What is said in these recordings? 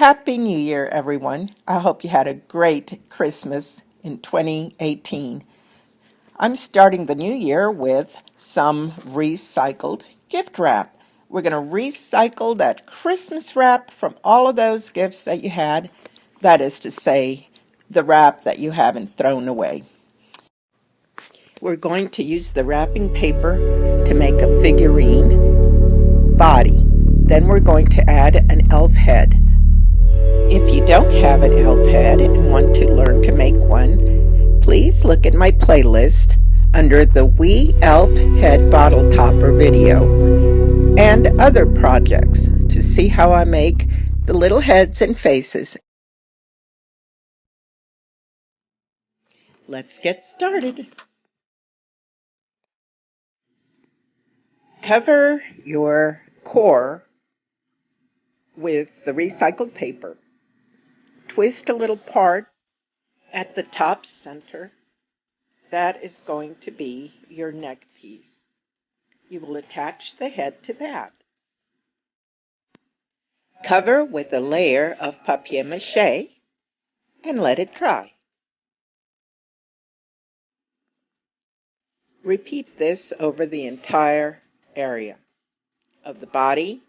Happy New Year, everyone. I hope you had a great Christmas in 2018. I'm starting the new year with some recycled gift wrap. We're going to recycle that Christmas wrap from all of those gifts that you had. That is to say, the wrap that you haven't thrown away. We're going to use the wrapping paper to make a figurine body. Then we're going to add an elf head. If you don't have an elf head and want to learn to make one, please look at my playlist under the Wee Elf Head Bottle Topper video and other projects to see how I make the little heads and faces. Let's get started. Cover your core with the recycled paper. Twist a little part at the top center. That is going to be your neck piece. You will attach the head to that. Cover with a layer of Papier Mâché and let it dry. Repeat this over the entire area of the body,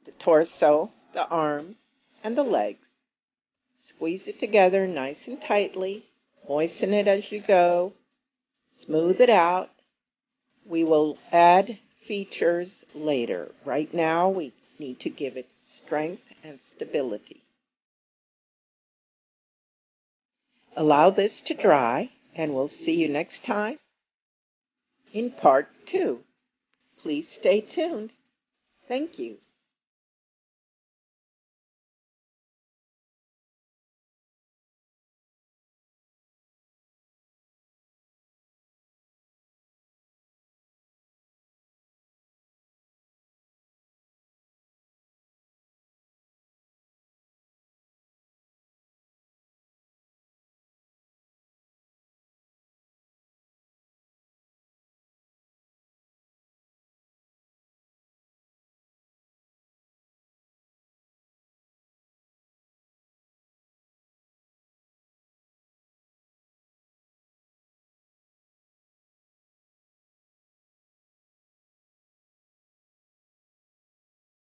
the torso, the arms, and the legs. Squeeze it together nice and tightly. Moisten it as you go. Smooth it out. We will add features later. Right now, we need to give it strength and stability. Allow this to dry, and we'll see you next time in part 2. Please stay tuned. Thank you.